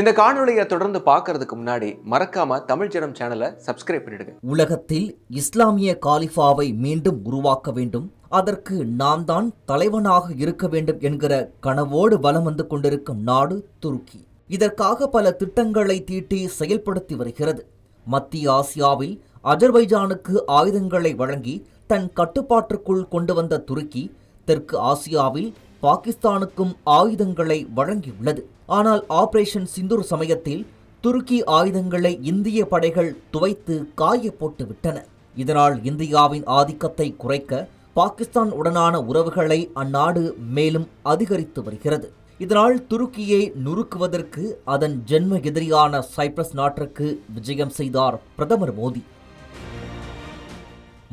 இந்த காணொளியை தொடர்ந்து பார்க்கறதுக்கு முன்னாடி மறக்காம தமிழ் ஜனம் சேனலை சப்ஸ்கிரைப் பண்ணிடுங்க. உலகத்தில் இஸ்லாமிய காலிஃபாவை மீண்டும் உருவாக்க வேண்டும், அதற்கு நாம் தான் தலைவனாக இருக்க வேண்டும் என்கிற கனவோடு வலம் வந்து கொண்டிருக்கும் நாடு துருக்கி. இதற்காக பல திட்டங்களை தீட்டி செயல்படுத்தி வருகிறது. மத்திய ஆசியாவில் அஜர்பைஜானுக்கு ஆயுதங்களை வழங்கி தன் கட்டுப்பாட்டிற்குள் கொண்டு வந்த துருக்கி தெற்கு ஆசியாவில் பாகிஸ்தானுக்கும் ஆயுதங்களை வழங்கியுள்ளது. ஆனால் ஆபரேஷன் சிந்தூர் சமயத்தில் துருக்கி ஆயுதங்களை இந்திய படைகள் துவைத்து காய போட்டு விட்டன. இதனால் இந்தியாவின் ஆதிக்கத்தை குறைக்க பாகிஸ்தான் உடனான உறவுகளை அந்நாடு மேலும் அதிகரித்து வருகிறது. இதனால் துருக்கியை நுறுக்குவதற்கு அதன் ஜென்ம எதிரியான சைப்ரஸ் நாட்டிற்கு விஜயம் செய்தார் பிரதமர் மோடி.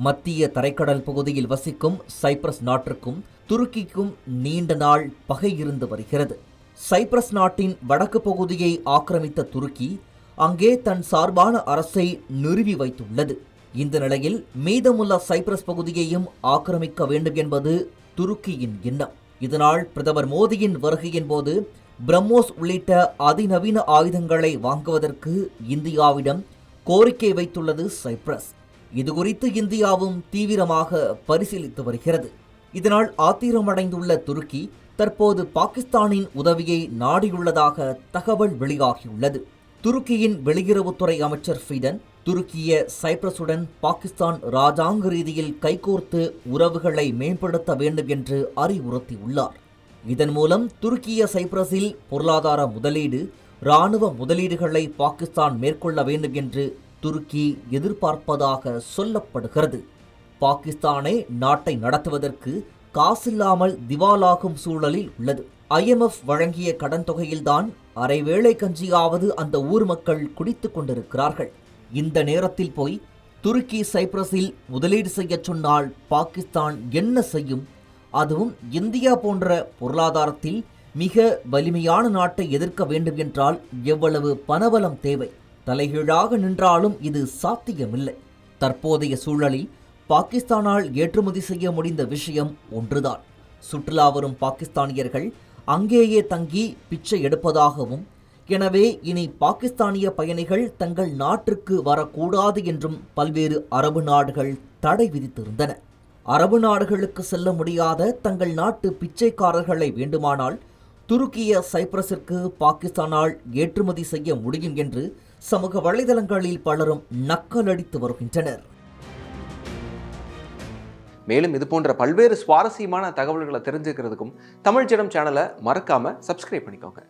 மத்திய தரைக்கடல் பகுதியில் வசிக்கும் சைப்ரஸ் நாட்டிற்கும் துருக்கிக்கும் நீண்ட நாள் பகை இருந்து வருகிறது. சைப்ரஸ் நாட்டின் வடக்கு பகுதியை ஆக்கிரமித்த துருக்கி அங்கே தன் சார்பான அரசை நிறுவி வைத்துள்ளது. இந்த நிலையில் மீதமுள்ள சைப்ரஸ் பகுதியையும் ஆக்கிரமிக்க வேண்டும் என்பது துருக்கியின் எண்ணம். இதனால் பிரதமர் மோடியின் வருகையின் போது பிரம்மோஸ் உள்ளிட்ட அதிநவீன ஆயுதங்களை வாங்குவதற்கு இந்தியாவிடம் கோரிக்கை வைத்துள்ளது சைப்ரஸ். இதுகுறித்து இந்தியாவும் தீவிரமாக பரிசீலித்து வருகிறது. இதனால் ஆத்திரமடைந்துள்ள துருக்கி தற்போது பாகிஸ்தானின் உதவியை நாடியுள்ளதாக தகவல் வெளியாகியுள்ளது. துருக்கியின் வெளியுறவுத்துறை அமைச்சர் ஃபீடன் துருக்கிய சைப்ரஸுடன் பாகிஸ்தான் இராஜாங்க ரீதியில் கைகோர்த்து உறவுகளை மேம்படுத்த வேண்டும் என்று அறிவுறுத்தியுள்ளார். இதன் மூலம் துருக்கிய சைப்ரஸில் பொருளாதார முதலீடு, இராணுவ முதலீடுகளை பாகிஸ்தான் மேற்கொள்ள வேண்டும் என்று துருக்கி எதிர்பார்ப்பதாக சொல்லப்படுகிறது. பாகிஸ்தானே நாட்டை நடத்துவதற்கு காசில்லாமல் திவாலாகும் சூழலில் உள்ளது. IMF வழங்கிய கடன் தொகையில்தான் அரைவேளை கஞ்சியாவது அந்த ஊர் மக்கள் குடித்துக் கொண்டிருக்கிறார்கள். இந்த நேரத்தில் போய் துருக்கி சைப்ரஸில் முதலீடு செய்ய சொன்னால் பாகிஸ்தான் என்ன செய்யும்? அதுவும் இந்தியா போன்ற பொருளாதாரத்தில் மிக வலிமையான நாட்டை எதிர்க்க வேண்டும் என்றால் எவ்வளவு பணபலம் தேவை? தலைகீழாக நின்றாலும் இது சாத்தியமில்லை. தற்போதைய சூழலில் பாகிஸ்தானால் ஏற்றுமதி செய்ய முடிந்த விஷயம் ஒன்றுதான். சுற்றுலா வரும் பாகிஸ்தானியர்கள் அங்கேயே தங்கி பிச்சை எடுப்பதாகவும், எனவே இனி பாகிஸ்தானிய பயணிகள் தங்கள் நாட்டிற்கு வரக்கூடாது என்றும் பல்வேறு அரபு நாடுகள் தடை விதித்திருந்தன. அரபு நாடுகளுக்கு செல்ல முடியாத தங்கள் நாட்டு பிச்சைக்காரர்களை வேண்டுமானால் துருக்கிய சைப்ரஸிற்கு பாகிஸ்தானால் ஏற்றுமதி செய்ய முடியும் என்று சமூக வலைதளங்களில் பலரும் நக்கலடித்து வருகின்றனர். மேலும் இது போன்ற பல்வேறு சுவாரஸ்யமான தகவல்களை தெரிஞ்சுக்கிறதுக்கும் தமிழ் ஜனம் சேனலை மறக்காம சப்ஸ்கிரைப் பண்ணிக்கோங்க.